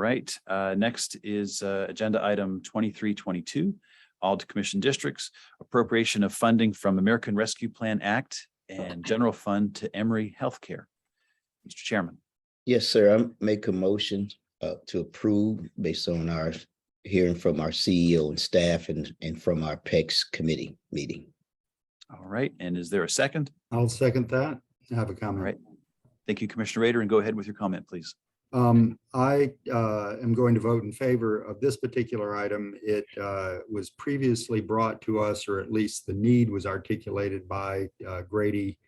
right. Next is agenda item 2322, all to commission districts, appropriation of funding from American Rescue Plan Act and general fund to Emory Healthcare. Mr. Chairman. Yes, sir. I make a motion to approve based on our hearing from our CEO and staff and from our PECS committee meeting. All right. And is there a second? I'll second that. I have a comment. All right. Thank you, Commissioner Rader, and go ahead with your comment, please. I am going to vote in favor of this particular item. It was previously brought to us, or at least the need was articulated by Grady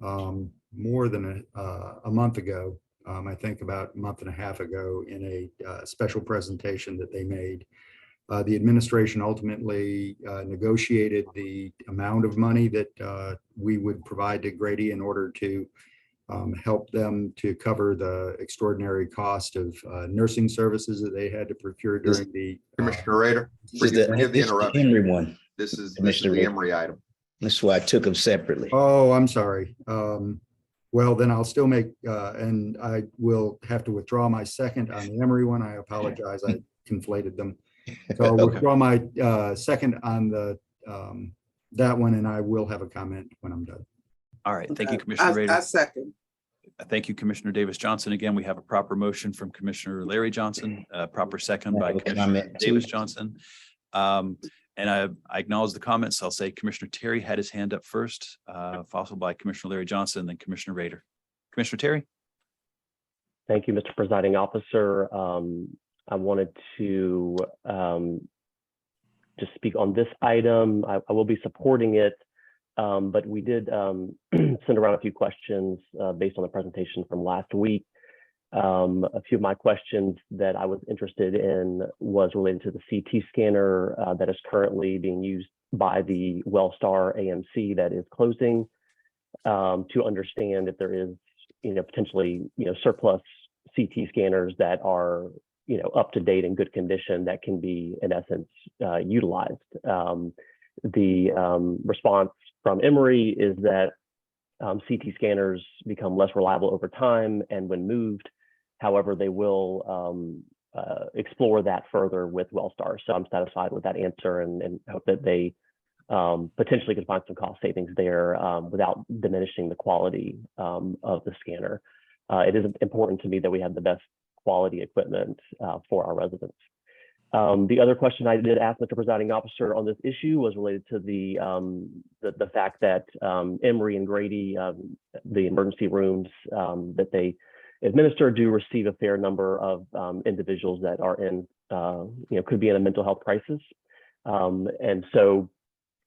more than a month ago. I think about a month and a half ago in a special presentation that they made. The administration ultimately negotiated the amount of money that we would provide to Grady in order to help them to cover the extraordinary cost of nursing services that they had to procure during the Commissioner Rader, forgive the interruption. Emory one. This is the Emory item. That's why I took them separately. Oh, I'm sorry. Well, then I'll still make, and I will have to withdraw my second on the Emory one. I apologize. I conflated them. So I'll withdraw my second on the that one, and I will have a comment when I'm done. All right. Thank you, Commissioner Rader. I second. Thank you, Commissioner Davis Johnson. Again, we have a proper motion from Commissioner Larry Johnson, proper second by Commissioner Davis Johnson. And I acknowledge the comments. I'll say Commissioner Terry had his hand up first, followed by Commissioner Larry Johnson, then Commissioner Rader. Commissioner Terry. Thank you, Mr. Presiding Officer. I wanted to just speak on this item. I will be supporting it, but we did send around a few questions based on the presentation from last week. A few of my questions that I was interested in was related to the CT scanner that is currently being used by the Wellstar AMC that is closing, to understand if there is, potentially, surplus CT scanners that are, up to date and good condition that can be, in essence, utilized. The response from Emory is that CT scanners become less reliable over time and when moved. However, they will explore that further with Wellstar. So I'm satisfied with that answer and hope that they potentially could find some cost savings there without diminishing the quality of the scanner. It is important to me that we have the best quality equipment for our residents. The other question I did ask Mr. Presiding Officer on this issue was related to the fact that Emory and Grady, the emergency rooms that they administer, do receive a fair number of individuals that are in, could be in a mental health crisis. And so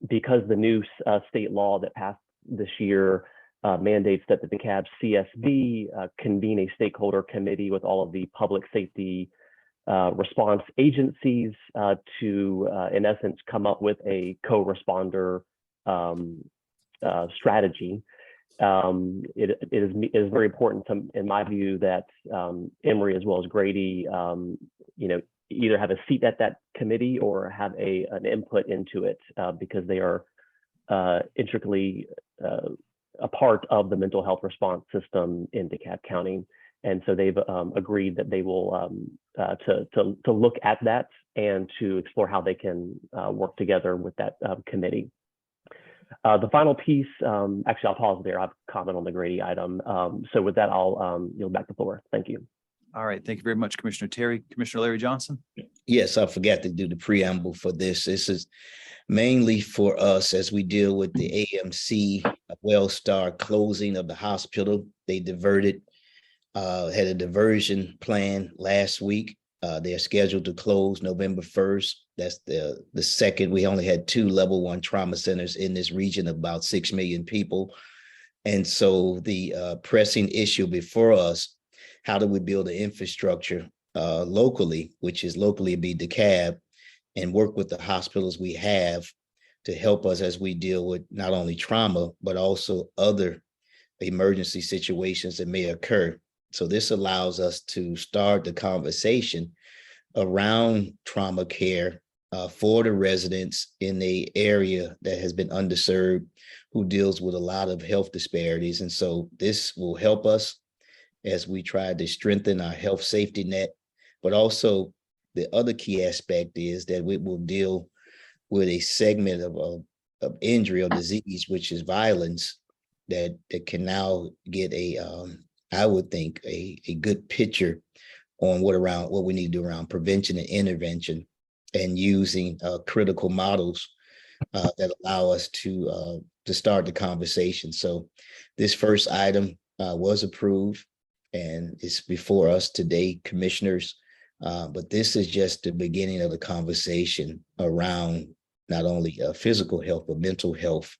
because the new state law that passed this year mandates that the DeKalb CSB convene a stakeholder committee with all of the public safety response agencies to, in essence, come up with a co-responder strategy. It is very important in my view that Emory as well as Grady, either have a seat at that committee or have an input into it because they are intricately a part of the mental health response system in DeKalb County. And so they've agreed that they will to look at that and to explore how they can work together with that committee. The final piece, actually, I'll pause there. I have a comment on the Grady item. So with that, I'll yield back the floor. Thank you. All right. Thank you very much, Commissioner Terry. Commissioner Larry Johnson. Yes, I forgot to do the preamble for this. This is mainly for us as we deal with the AMC Wellstar closing of the hospital. They diverted, had a diversion plan last week. They're scheduled to close November 1st. That's the second. We only had 2 level 1 trauma centers in this region of about 6 million people. And so the pressing issue before us, how do we build an infrastructure locally, which is locally be DeKalb, and work with the hospitals we have to help us as we deal with not only trauma, but also other emergency situations that may occur. So this allows us to start the conversation around trauma care for the residents in the area that has been underserved, who deals with a lot of health disparities. And so this will help us as we try to strengthen our health safety net But also the other key aspect is that we will deal with a segment of injury or disease, which is violence, that can now get I would think a good picture on what we need to do around prevention and intervention, and using critical models that allow us to start the conversation. So this first item was approved and it's before us today, commissioners. But this is just the beginning of the conversation around not only physical health, but mental health.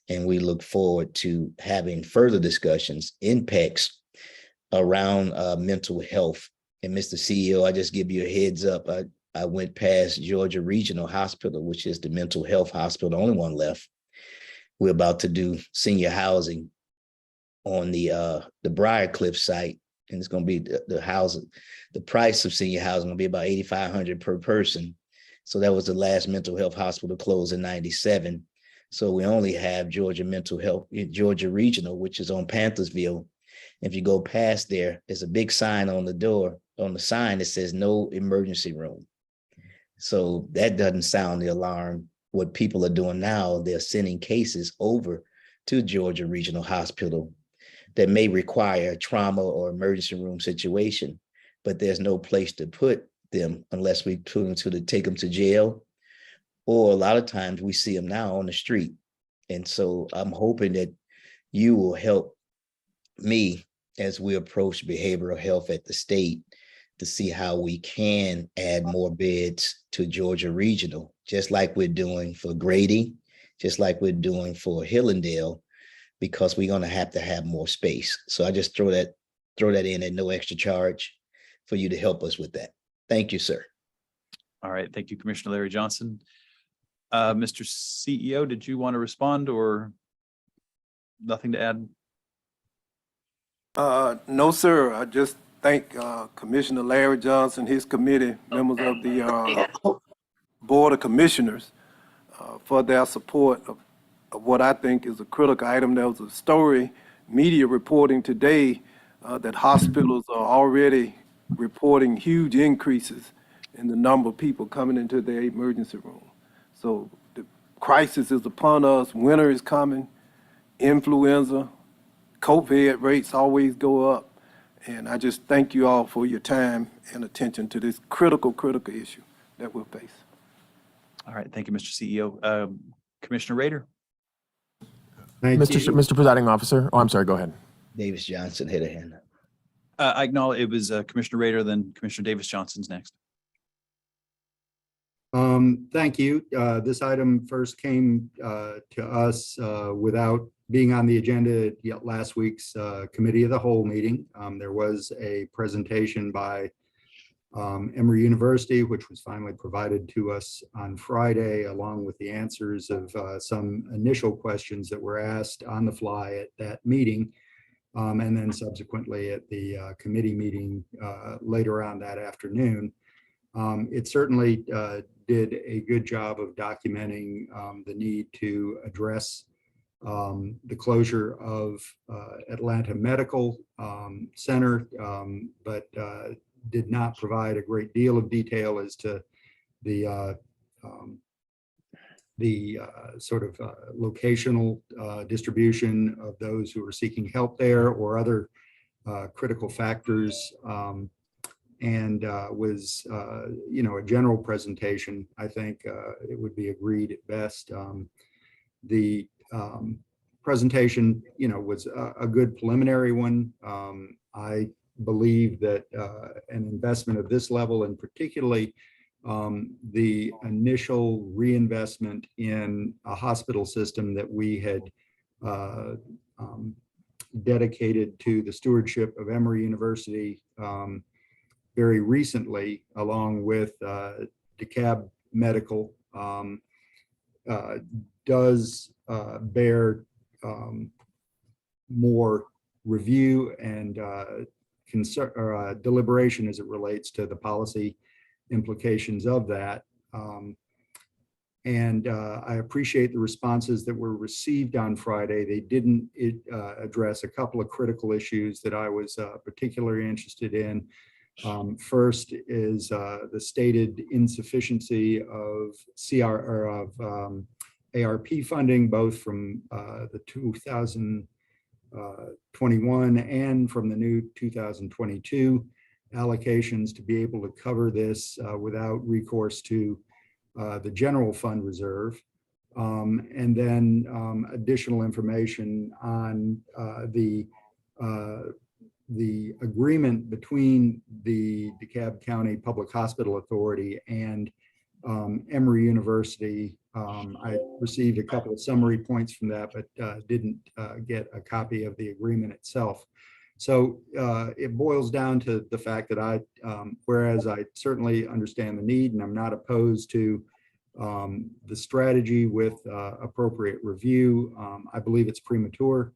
And we look forward to having further discussions, impacts around mental health. And Mr. CEO, I just give you a heads up. I went past Georgia Regional Hospital, which is the mental health hospital, the only one left. We're about to do senior housing on the Briarcliff site, and it's going to be the housing. The price of senior housing will be about $8,500 per person. So that was the last mental health hospital closed in '97. So we only have Georgia Regional, which is on Panthersville. If you go past there, there's a big sign on the door, on the sign that says no emergency room. So that doesn't sound the alarm. What people are doing now, they're sending cases over to Georgia Regional Hospital that may require a trauma or emergency room situation, but there's no place to put them unless we put them take them to jail, or a lot of times we see them now on the street. And so I'm hoping that you will help me as we approach behavioral health at the state to see how we can add more beds to Georgia Regional, just like we're doing for Grady, just like we're doing for Hillandale, because we're going to have more space. So I just throw that in at no extra charge for you to help us with that. Thank you, sir. All right. Thank you, Commissioner Larry Johnson. Mr. CEO, did you want to respond or nothing to add? No, sir. I just thank Commissioner Larry Johnson, his committee, members of the Board of Commissioners for their support of what I think is a critical item. There was a story, media reporting today that hospitals are already reporting huge increases in the number of people coming into their emergency room. So the crisis is upon us. Winter is coming, influenza, COVID rates always go up. And I just thank you all for your time and attention to this critical issue that we'll face. All right. Thank you, Mr. CEO. Commissioner Rader. Thank you. Mr. Presiding Officer. Oh, I'm sorry. Go ahead. Davis Johnson had a hand up. I acknowledge it was Commissioner Rader, then Commissioner Davis Johnson's next. Thank you. This item first came to us without being on the agenda at last week's Committee of the Whole meeting. There was a presentation by Emory University, which was finally provided to us on Friday, along with the answers of some initial questions that were asked on the fly at that meeting, and then subsequently at the committee meeting later on that afternoon. It certainly did a good job of documenting the need to address the closure of Atlanta Medical Center, but did not provide a great deal of detail as to the sort of locational distribution of those who are seeking help there, or other critical factors, and was, a general presentation. I think it would be agreed at best. The presentation, was a good preliminary one. I believe that an investment of this level, and particularly the initial reinvestment in a hospital system that we had dedicated to the stewardship of Emory University very recently, along with DeKalb Medical, does bear more review and deliberation as it relates to the policy implications of that. And I appreciate the responses that were received on Friday. They didn't address a couple of critical issues that I was particularly interested in. First is the stated insufficiency of ARP funding, both from the 2021 and from the new 2022 allocations to be able to cover this without recourse to the general fund reserve. And then additional information on the agreement between the DeKalb County Public Hospital Authority and Emory University. I received a couple of summary points from that, but didn't get a copy of the agreement itself. So it boils down to the fact that whereas I certainly understand the need and I'm not opposed to the strategy with appropriate review, I believe it's premature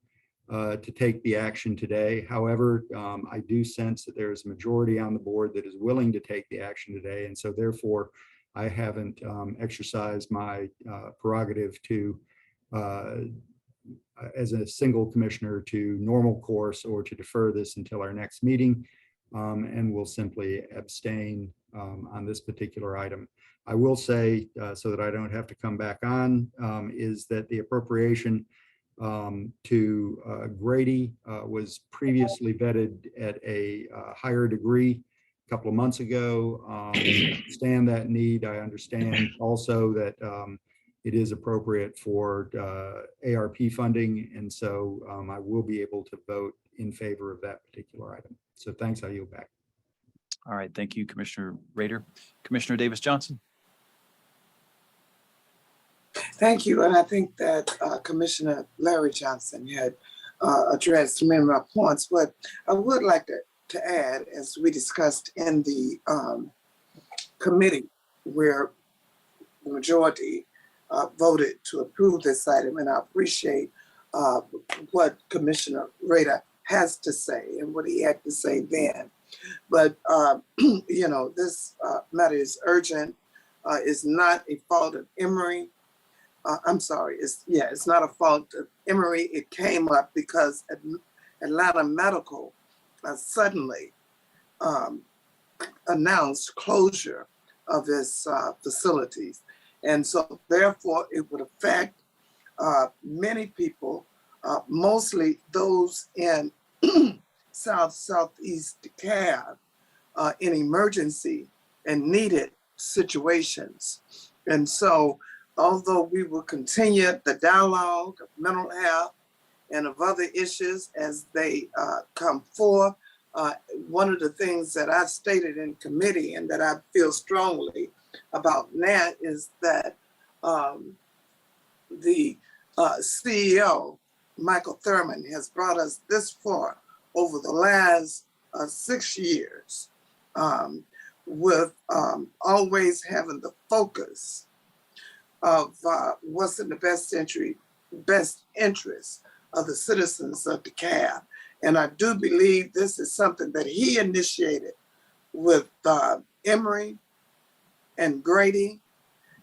to take the action today. However, I do sense that there is a majority on the board that is willing to take the action today. And so therefore, I haven't exercised my prerogative to, as a single commissioner, to normal course or to defer this until our next meeting, and will simply abstain on this particular item. I will say, so that I don't have to come back on, is that the appropriation to Grady was previously vetted at a higher degree a couple of months ago. I understand that need. I understand also that it is appropriate for ARP funding. And so I will be able to vote in favor of that particular item. So thanks, I yield back. All right, thank you, Commissioner Rader. Commissioner Davis Johnson. Thank you. And I think that Commissioner Larry Johnson had addressed many of my points. What I would like to add, as we discussed in the committee, where the majority voted to approve this item, and I appreciate what Commissioner Rader has to say and what he had to say then. But, you know, this matter is urgent. It's not a fault of Emory. I'm sorry, it's not a fault of Emory. It came up because Atlanta Medical suddenly announced closure of its facilities. And so therefore it would affect many people, mostly those in Southeast DeKalb in emergency and needed situations. And so although we will continue the dialogue of mental health and of other issues as they come forth, one of the things that I stated in committee and that I feel strongly about now is that the CEO, Michael Thurmond, has brought us this far over the last 6 years with always having the focus of what's in the best interest of the citizens of DeKalb. And I do believe this is something that he initiated with Emory and Grady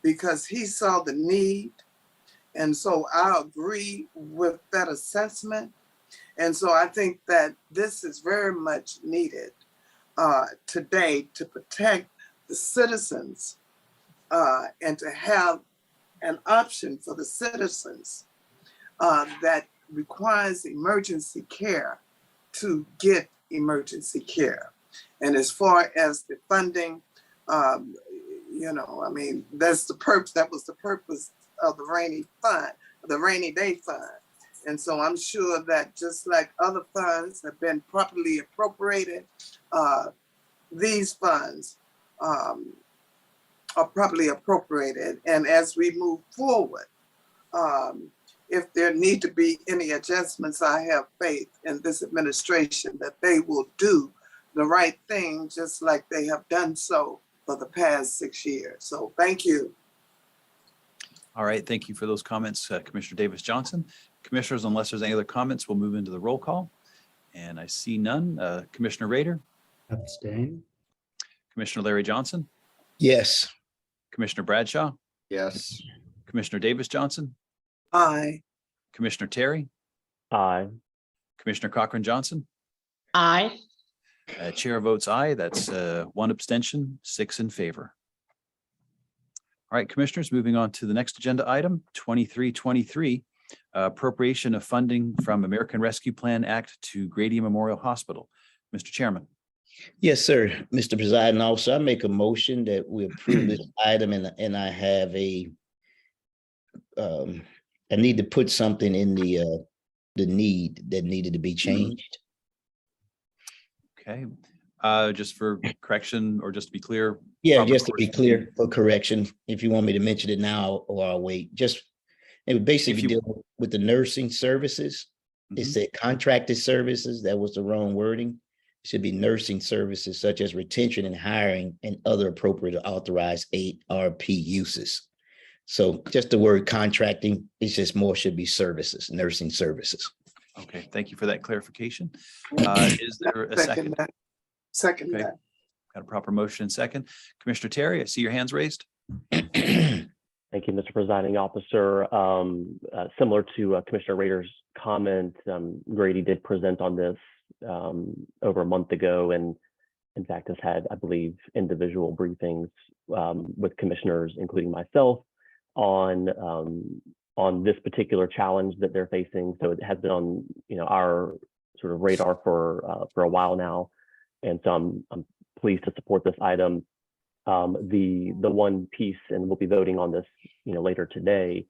because he saw the need. And so I agree with that assessment. And so I think that this is very much needed today to protect the citizens and to have an option for the citizens that requires emergency care to get emergency care. And as far as the funding, you know, I mean, that's the purpose. That was the purpose of the rainy day fund. And so I'm sure that just like other funds have been properly appropriated, these funds are properly appropriated. And as we move forward, if there need to be any adjustments, I have faith in this administration that they will do the right thing, just like they have done so for the past 6 years. So thank you. All right, thank you for those comments, Commissioner Davis Johnson. Commissioners, unless there's any other comments, we'll move into the roll call. And I see none. Commissioner Rader? Abstain. Commissioner Larry Johnson? Yes. Commissioner Bradshaw? Yes. Commissioner Davis Johnson? Aye. Commissioner Terry? Aye. Commissioner Cochran-Johnson? Aye. Chair votes aye. That's 1 abstention, 6 in favor. All right, Commissioners, moving on to the next agenda item, 2323, appropriation of funding from American Rescue Plan Act to Grady Memorial Hospital. Mr. Chairman. Yes, sir. Mr. Presiding Officer, I make a motion that we approve this item, and I have I need to put something in the need that needed to be changed. Okay, just for correction or just to be clear. Yeah, just to be clear for correction, if you want me to mention it now or I'll wait, just it would basically deal with the nursing services. It said contracted services. That was the wrong wording. It should be nursing services such as retention and hiring and other appropriate authorized ARP uses. So just the word contracting, it's just more should be services, nursing services. Okay, thank you for that clarification. Is there a second? Second Okay. that. Got a proper motion and second. Commissioner Terry, I see your hands raised. Thank you, Mr. Presiding Officer. Similar to Commissioner Rader's comment, Grady did present on this over a month ago, and in fact has had, I believe, individual briefings with commissioners, including myself, on this particular challenge that they're facing. So it has been on, our sort of radar for a while now, and so I'm pleased to support this item. The one piece, and we'll be voting on this, later today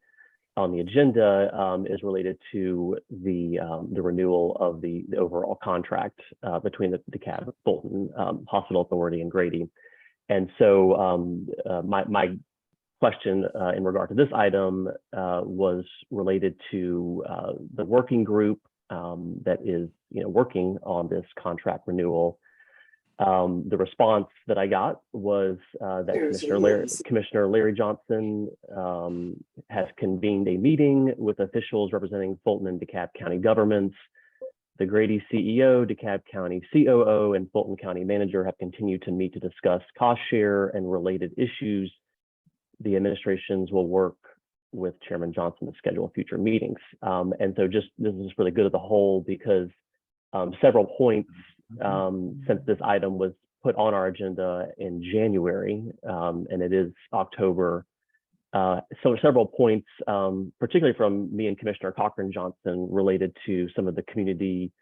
on the agenda, is related to the renewal of the overall contract between the DeKalb Fulton Hospital Authority and Grady. And so my question in regard to this item was related to the working group that is working on this contract renewal. The response that I got was that Commissioner Larry Johnson has convened a meeting with officials representing Fulton and DeKalb County governments. The Grady CEO, DeKalb County COO, and Fulton County manager have continued to meet to discuss cost share and related issues. The administrations will work with Chairman Johnson to schedule future meetings. And so this is for the good of the whole, because several points since this item was put on our agenda in January, and it is October. So several points, particularly from me and Commissioner Cochran-Johnson, related to some of the community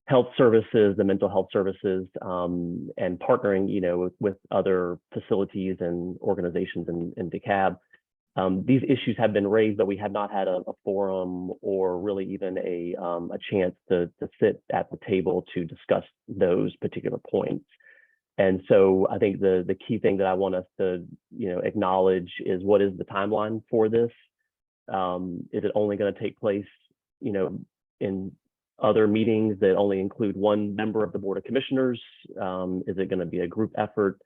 health services, the mental health services, and partnering, with other facilities and organizations in DeKalb. These issues have been raised, but we have not had a forum or really even a chance to sit at the table to discuss those particular points. And so I think the key thing that I want us to acknowledge is, what is the timeline for this? Is it only going to take place in other meetings that only include one member of the Board of Commissioners? Is it going to be a group effort?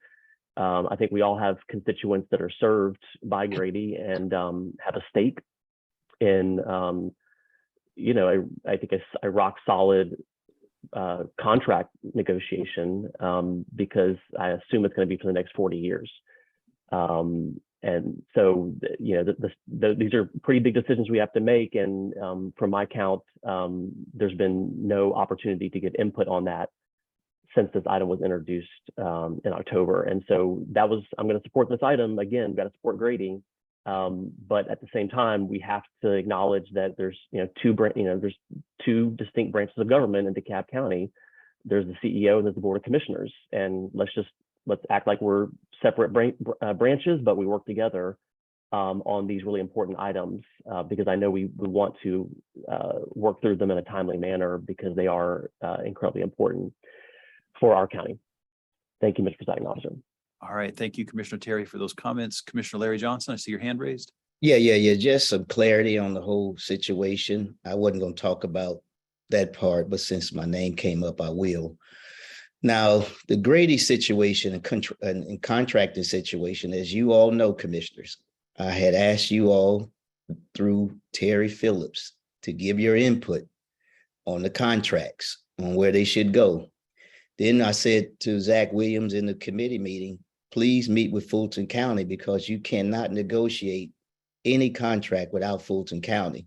I think we all have constituents that are served by Grady and have a stake in, I think a rock solid contract negotiation, because I assume it's going to be for the next 40 years. And so, these are pretty big decisions we have to make. And from my count, there's been no opportunity to get input on that since this item was introduced in October. And so I'm going to support this item. Again, we've got to support Grady. But at the same time, we have to acknowledge that there's, there's two distinct branches of government in DeKalb County. There's the CEO and there's the Board of Commissioners. And let's act like we're separate branches, but we work together on these really important items, because I know we want to work through them in a timely manner, because they are incredibly important for our county. Thank you, Mr. Presiding Officer. All right. Thank you, Commissioner Terry, for those comments. Commissioner Larry Johnson, I see your hand raised. Yeah. Just some clarity on the whole situation. I wasn't going to talk about that part, but since my name came up, I will. Now, the Grady situation and contracting situation, as you all know, commissioners, I had asked you all through Terry Phillips to give your input on the contracts, on where they should go. Then I said to Zach Williams in the committee meeting, please meet with Fulton County, because you cannot negotiate any contract without Fulton County.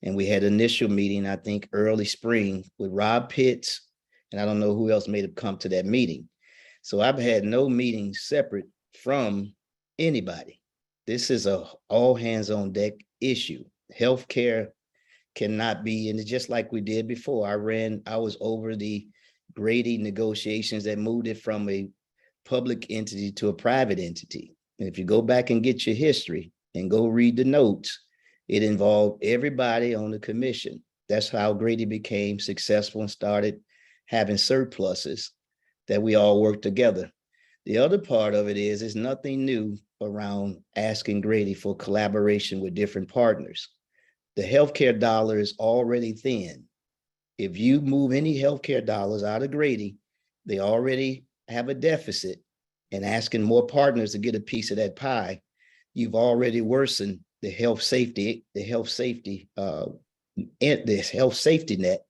And we had an initial meeting, I think early spring, with Rob Pitts, and I don't know who else may have come to that meeting. So I've had no meeting separate from anybody. This is a all hands on deck issue. Healthcare cannot be, and it's just like we did before. I was over the Grady negotiations that moved it from a public entity to a private entity. And if you go back and get your history and go read the notes, it involved everybody on the commission. That's how Grady became successful and started having surpluses that we all work together. The other part of it is, it's nothing new around asking Grady for collaboration with different partners. The healthcare dollar is already thin. If you move any healthcare dollars out of Grady, they already have a deficit, and asking more partners to get a piece of that pie, you've already worsened the health safety net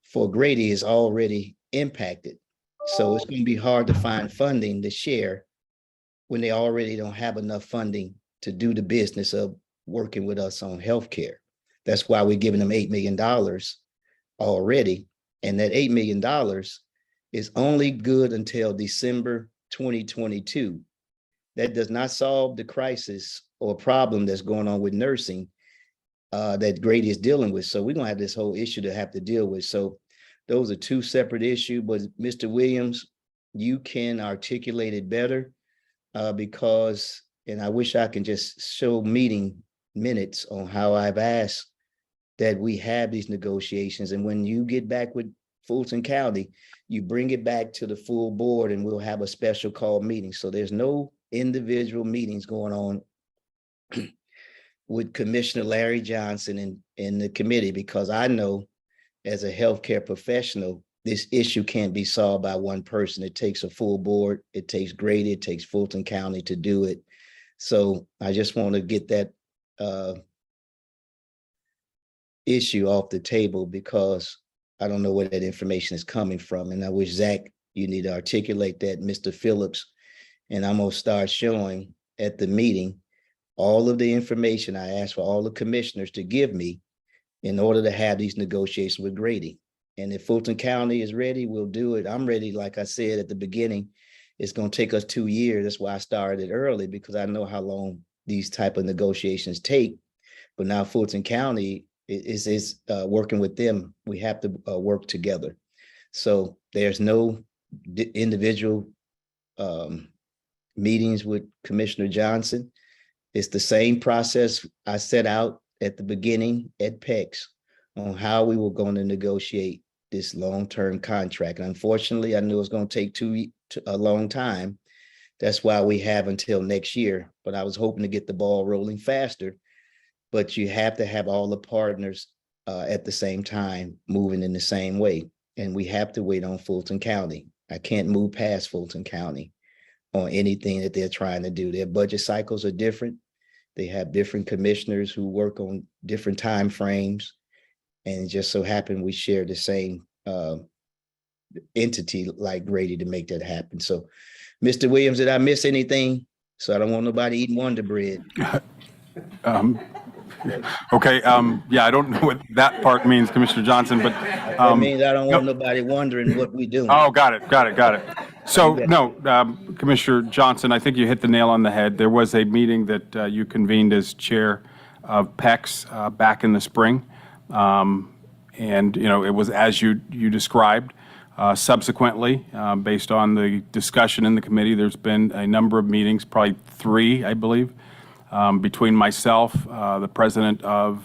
for Grady is already impacted. So it's going to be hard to find funding to share when they already don't have enough funding to do the business of working with us on healthcare. That's why we're giving them $8 million already. And that $8 million is only good until December 2022. That does not solve the crisis or problem that's going on with nursing that Grady is dealing with. So we're going to have this whole issue to have to deal with. So those are two separate issues, but Mr. Williams, you can articulate it better because, and I wish I can just show meeting minutes on how I've asked that we have these negotiations. And when you get back with Fulton County, you bring it back to the full board and we'll have a special call meeting. So there's no individual meetings going on with Commissioner Larry Johnson and the committee, because I know as a healthcare professional, this issue can't be solved by one person. It takes a full board. It takes Grady, it takes Fulton County to do it. So I just want to get that issue off the table because I don't know where that information is coming from. And I wish, Zach, you need to articulate that, Mr. Phillips, and I'm going to start showing at the meeting all of the information I asked for all the commissioners to give me in order to have these negotiations with Grady. And if Fulton County is ready, we'll do it. I'm ready. Like I said at the beginning, it's going to take us 2 years. That's why I started early, because I know how long these type of negotiations take. But now Fulton County is working with them. We have to work together. So there's no individual meetings with Commissioner Johnson. It's the same process I set out at the beginning at PEX on how we were going to negotiate this long-term contract. And unfortunately, I knew it was going to take a long time. That's why we have until next year. But I was hoping to get the ball rolling faster. But you have to have all the partners at the same time moving in the same way. And we have to wait on Fulton County. I can't move past Fulton County on anything that they're trying to do. Their budget cycles are different. They have different commissioners who work on different time frames. And it just so happened we share the same entity like Grady to make that happen. So, Mr. Williams, did I miss anything? So I don't want nobody eating Wonder Bread. Okay. Yeah, I don't know what that part means, Commissioner Johnson, but that means I don't want nobody wondering what we do. Oh, got it. So no, Commissioner Johnson, I think you hit the nail on the head. There was a meeting that you convened as chair of PEX back in the spring. And, it was as you described. Subsequently, based on the discussion in the committee, there's been a number of meetings, probably 3, I believe, between myself, the president of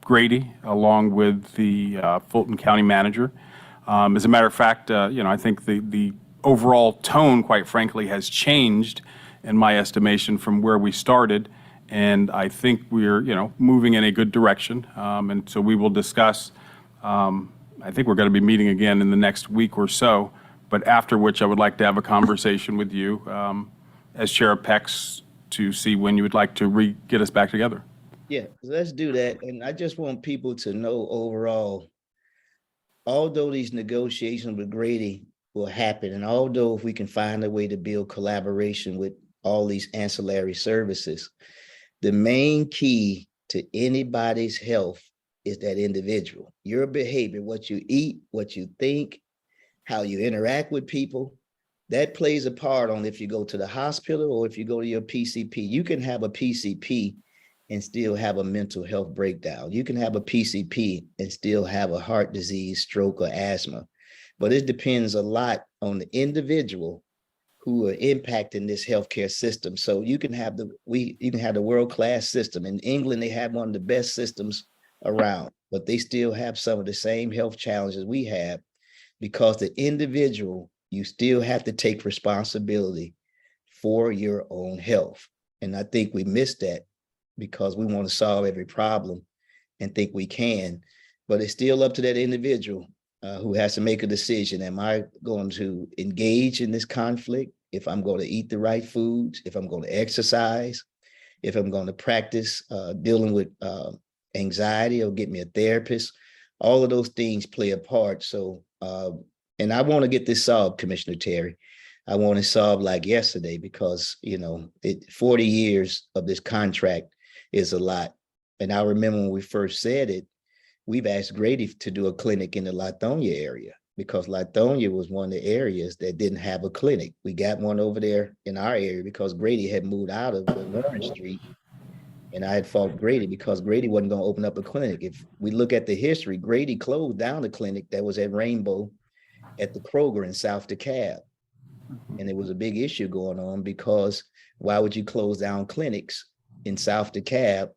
Grady, along with the Fulton County manager. As a matter of fact, I think the overall tone, quite frankly, has changed in my estimation from where we started. And I think we're, moving in a good direction. And so we will discuss, I think we're going to be meeting again in the next week or so, but after which I would like to have a conversation with you as chair of PEX to see when you would like to get us back together. Yeah, let's do that. And I just want people to know overall, although these negotiations with Grady will happen, and although if we can find a way to build collaboration with all these ancillary services, the main key to anybody's health is that individual. Your behavior, what you eat, what you think, how you interact with people. That plays a part on if you go to the hospital or if you go to your PCP. You can have a PCP and still have a mental health breakdown. You can have a PCP and still have a heart disease, stroke, or asthma. But it depends a lot on the individual who are impacting this healthcare system. So you can have the world-class system. In England, they have one of the best systems around, but they still have some of the same health challenges we have, because the individual, you still have to take responsibility for your own health. And I think we miss that because we want to solve every problem and think we can, but it's still up to that individual who has to make a decision. Am I going to engage in this conflict? If I'm going to eat the right foods, if I'm going to exercise, if I'm going to practice dealing with anxiety or get me a therapist, all of those things play a part. So, and I want to get this solved, Commissioner Terry. I want it solved like yesterday, because, 40 years of this contract is a lot. And I remember when we first said it, we've asked Grady to do a clinic in the Lithonia area, because Lithonia was one of the areas that didn't have a clinic. We got one over there in our area because Grady had moved out of Warren Street. And I had fought Grady because Grady wasn't going to open up a clinic. If we look at the history, Grady closed down the clinic that was at Rainbow at the Kroger in South DeKalb. And there was a big issue going on, because why would you close down clinics in South DeKalb?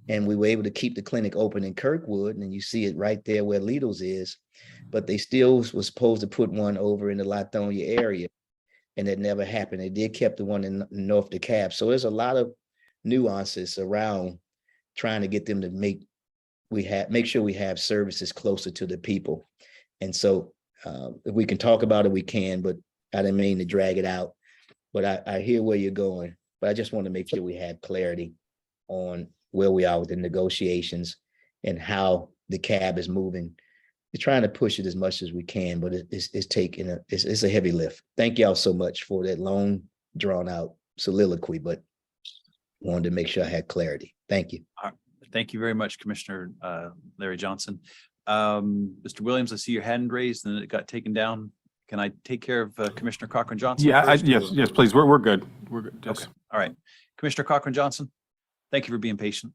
And we were able to keep the clinic open in Kirkwood, and you see it right there where Lido's is, but they still was supposed to put one over in the Lithonia area, and it never happened. They did keep the one in North DeKalb. So there's a lot of nuances around trying to get them to make sure we have services closer to the people. And so if we can talk about it, we can, but I didn't mean to drag it out. But I hear where you're going, but I just want to make sure we have clarity on where we are with the negotiations and how the cab is moving. We're trying to push it as much as we can, but it's a heavy lift. Thank y'all so much for that long, drawn out soliloquy, but wanted to make sure I had clarity. Thank you. Thank you very much, Commissioner Larry Johnson. Mr. Williams, I see your hand raised and it got taken down. Can I take care of Commissioner Cochran-Johnson? Yeah, yes, please. We're good. We're good. Yes. Okay. All right. Commissioner Cochran-Johnson, thank you for being patient.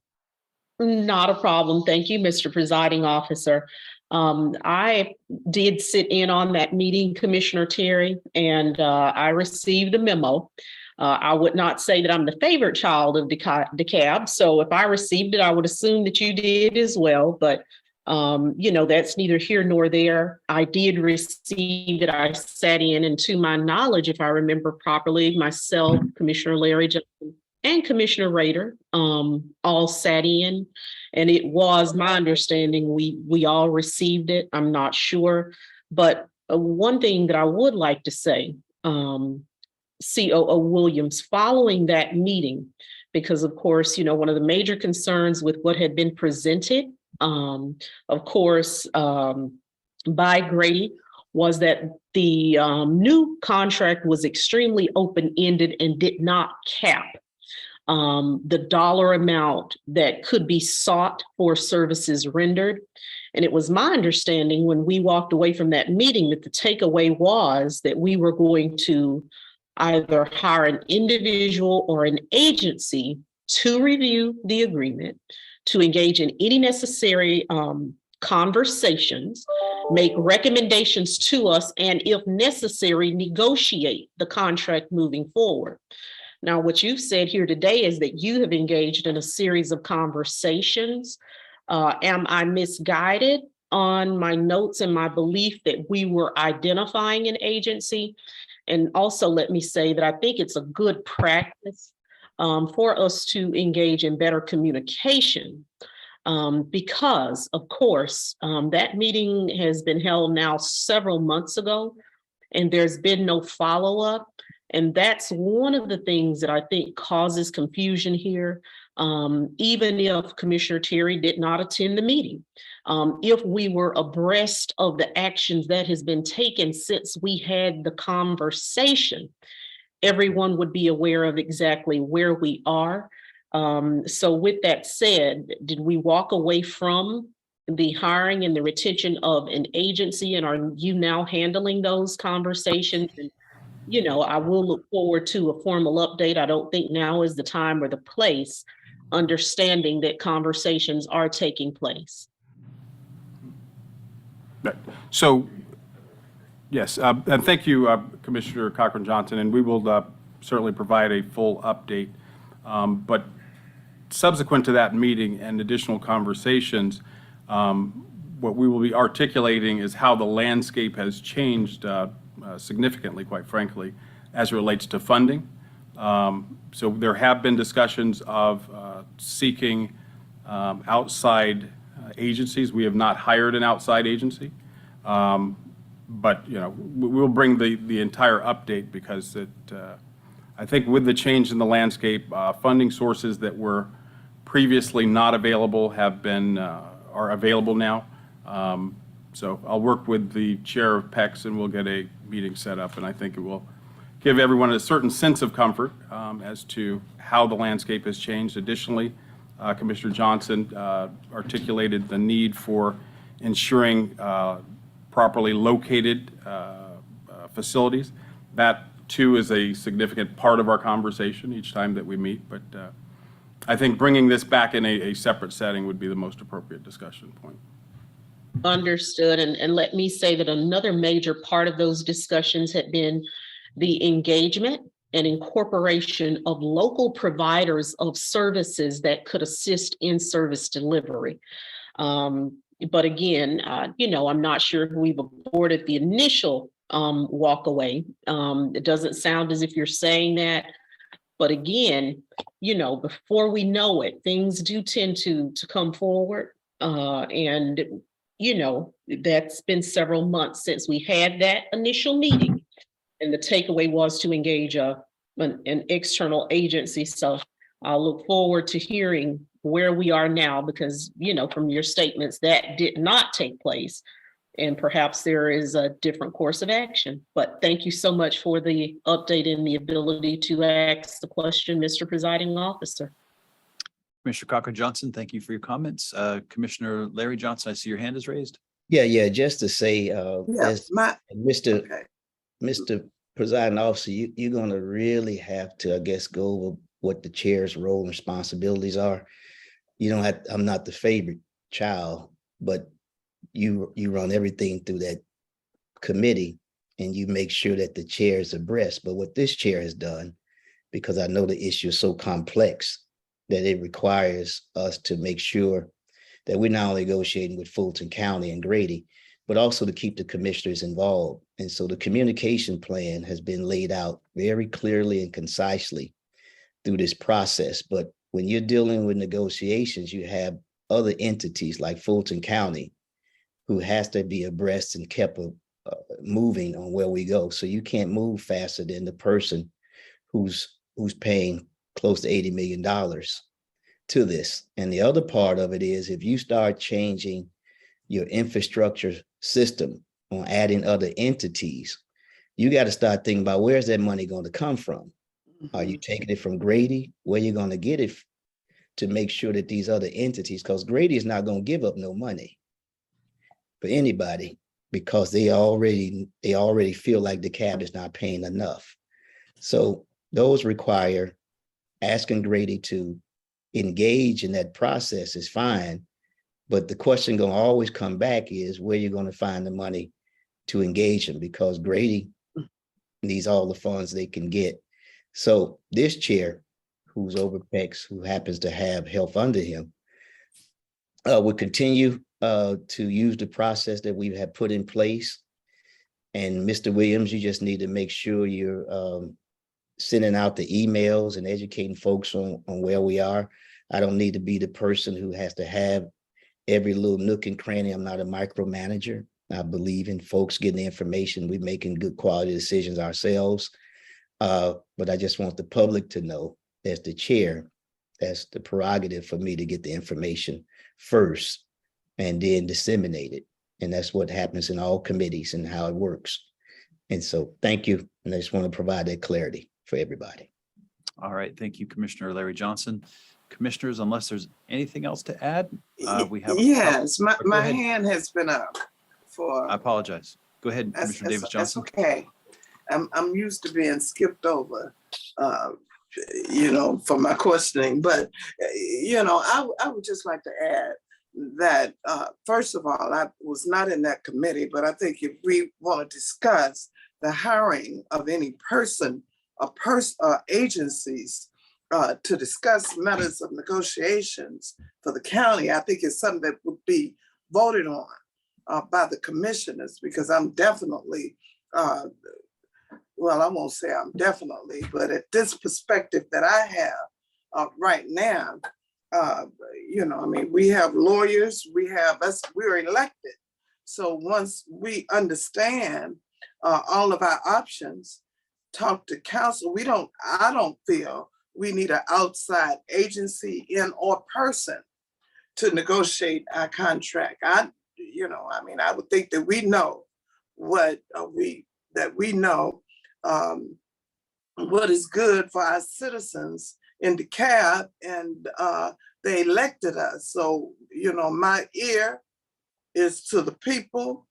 Not a problem. Thank you, Mr. Presiding Officer. I did sit in on that meeting, Commissioner Terry, and I received a memo. I would not say that I'm the favorite child of DeKalb, so if I received it, I would assume that you did as well, but that's neither here nor there. I did receive it. I sat in, and to my knowledge, if I remember properly, myself, Commissioner Larry Johnson, and Commissioner Rader all sat in, and it was my understanding we all received it. I'm not sure, but one thing that I would like to say, COO Williams, following that meeting, because of course, one of the major concerns with what had been presented, of course, by Grady, was that the new contract was extremely open-ended and did not cap the dollar amount that could be sought for services rendered. And it was my understanding when we walked away from that meeting that the takeaway was that we were going to either hire an individual or an agency to review the agreement, to engage in any necessary conversations, make recommendations to us, and if necessary, negotiate the contract moving forward. Now, what you've said here today is that you have engaged in a series of conversations. Am I misguided on my notes and my belief that we were identifying an agency? And also let me say that I think it's a good practice for us to engage in better communication because, of course, that meeting has been held now several months ago, and there's been no follow-up. And that's one of the things that I think causes confusion here, even if Commissioner Terry did not attend the meeting. If we were abreast of the actions that has been taken since we had the conversation, everyone would be aware of exactly where we are. So with that said, did we walk away from the hiring and the retention of an agency, and are you now handling those conversations? And, I will look forward to a formal update. I don't think now is the time or the place, understanding that conversations are taking place. So, yes, and thank you, Commissioner Cochran-Johnson, and we will certainly provide a full update. But subsequent to that meeting and additional conversations, what we will be articulating is how the landscape has changed significantly, quite frankly, as it relates to funding. So there have been discussions of seeking outside agencies. We have not hired an outside agency, but we'll bring the entire update because I think with the change in the landscape, funding sources that were previously not available are available now. So I'll work with the chair of PECS and we'll get a meeting set up, and I think it will give everyone a certain sense of comfort as to how the landscape has changed. Additionally, Commissioner Johnson articulated the need for ensuring properly located facilities. That too is a significant part of our conversation each time that we meet, but I think bringing this back in a separate setting would be the most appropriate discussion point. Understood. And let me say that another major part of those discussions had been the engagement and incorporation of local providers of services that could assist in service delivery. But again, I'm not sure if we've aborted the initial walk away. It doesn't sound as if you're saying that. But again, before we know it, things do tend to come forward. And that's been several months since we had that initial meeting. And the takeaway was to engage an external agency. So I'll look forward to hearing where we are now, because, from your statements, that did not take place. And perhaps there is a different course of action. But thank you so much for the update and the ability to ask the question, Mr. Presiding Officer. Commissioner Cochran-Johnson, thank you for your comments. Commissioner Larry Johnson, I see your hand is raised. Yeah, just to say, Okay. Mr. Presiding Officer, you're going to really have to, I guess, go over what the chair's role and responsibilities are. I'm not the favorite child, but you run everything through that committee and you make sure that the chair is abreast. But what this chair has done, because I know the issue is so complex, that it requires us to make sure that we're not only negotiating with Fulton County and Grady, but also to keep the commissioners involved. And so the communication plan has been laid out very clearly and concisely through this process. But when you're dealing with negotiations, you have other entities like Fulton County who has to be abreast and kept moving on where we go. So you can't move faster than the person who's paying close to $80 million to this. And the other part of it is, if you start changing your infrastructure system on adding other entities, you got to start thinking about, where's that money going to come from? Are you taking it from Grady? Where you going to get it to make sure that these other entities, because Grady is not going to give up no money for anybody, because they already feel like DeKalb is not paying enough. So those require asking Grady to engage in that process is fine, but the question going to always come back is, where you're going to find the money to engage them, because Grady needs all the funds they can get. So this chair, who's over PECS, who happens to have health under him, will continue to use the process that we have put in place. And Mr. Williams, you just need to make sure you're sending out the emails and educating folks on where we are. I don't need to be the person who has to have every little nook and cranny. I'm not a micromanager. I believe in folks getting the information. We're making good quality decisions ourselves. But I just want the public to know, as the chair, that's the prerogative for me to get the information first and then disseminate it. And that's what happens in all committees and how it works. And so thank you. And I just want to provide that clarity for everybody. All right. Thank you, Commissioner Larry Johnson. Commissioners, unless there's anything else to add, we have. Yes, Go my ahead. hand has been up for. I apologize. Go ahead, Commissioner Davis Johnson. That's okay. I'm used to being skipped over, for my questioning, but, I would just like to add that, first of all, I was not in that committee, but I think if we want to discuss the hiring of any person, agencies, to discuss matters of negotiations for the county, I think it's something that would be voted on by the commissioners, because I'm definitely, well, I won't say I'm definitely, but at this perspective that I have right now, we have lawyers, we're elected. So once we understand all of our options, talk to counsel, I don't feel we need an outside agency or person to negotiate our contract. I would think that we know what is good for our citizens in DeKalb, and they elected us. So, my ear is to the people.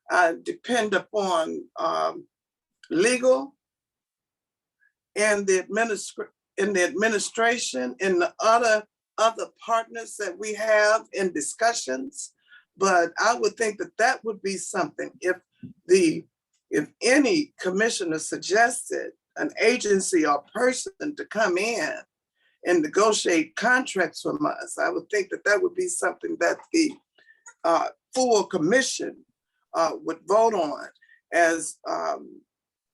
I depend upon legal and the administration and the other partners that we have in discussions. But I would think that would be something if any commissioner suggested an agency or person to come in and negotiate contracts from us, I would think that would be something that the full commission would vote on. As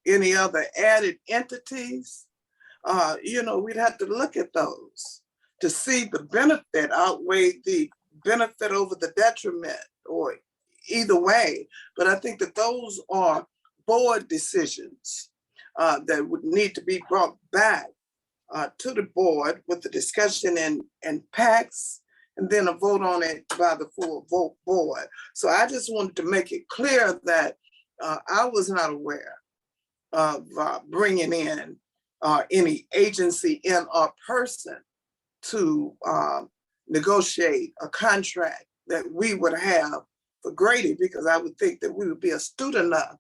any other added entities, we'd have to look at those to see the benefit outweigh the benefit over the detriment, or either way. But I think that those are board decisions that would need to be brought back to the board with the discussion and PACs, and then a vote on it by the full vote board. So I just wanted to make it clear that I was not aware of bringing in any agency or person to negotiate a contract that we would have for Grady, because I would think that we would be astute enough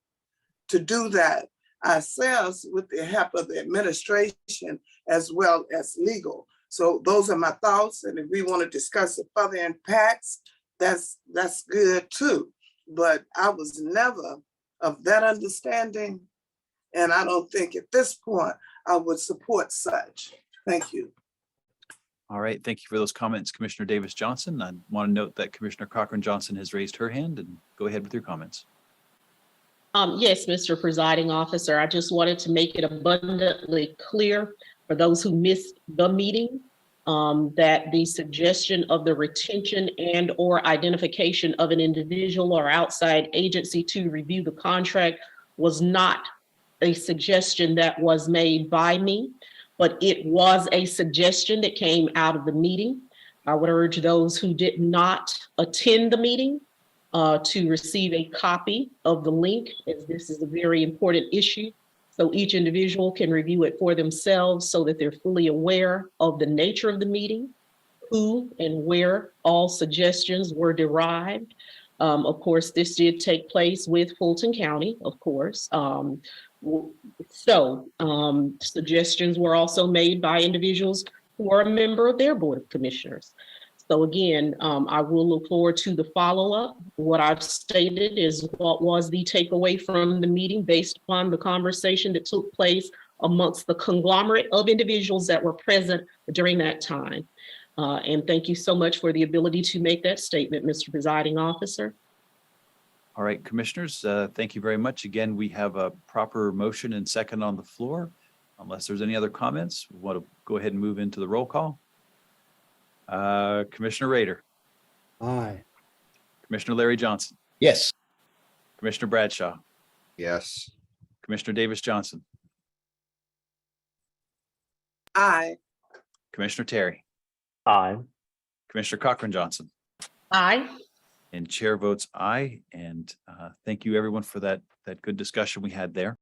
to do that ourselves with the help of the administration as well as legal. So those are my thoughts, and if we want to discuss it further in PACs, that's good too. But I was never of that understanding, and I don't think at this point I would support such. Thank you. All right, thank you for those comments, Commissioner Davis Johnson. I want to note that Commissioner Cochran-Johnson has raised her hand, and go ahead with your comments. Yes, Mr. Presiding Officer, I just wanted to make it abundantly clear for those who missed the meeting that the suggestion of the retention and or identification of an individual or outside agency to review the contract was not a suggestion that was made by me, but it was a suggestion that came out of the meeting. I would urge those who did not attend the meeting to receive a copy of the link, as this is a very important issue, so each individual can review it for themselves so that they're fully aware of the nature of the meeting, who and where all suggestions were derived. Of course, this did take place with Fulton County, of course. Suggestions were also made by individuals who are a member of their Board of Commissioners. So again, I will look forward to the follow-up. What I've stated is what was the takeaway from the meeting based upon the conversation that took place amongst the conglomerate of individuals that were present during that time. And thank you so much for the ability to make that statement, Mr. Presiding Officer. All right, Commissioners, thank you very much. Again, we have a proper motion and second on the floor. Unless there's any other comments, we want to go ahead and move into the roll call. Commissioner Rader. Aye. Commissioner Larry Johnson. Yes. Commissioner Bradshaw. Yes. Commissioner Davis Johnson. Aye. Commissioner Terry. Aye. Commissioner Cochran-Johnson. Aye. And chair votes aye. And thank you everyone for that good discussion we had there.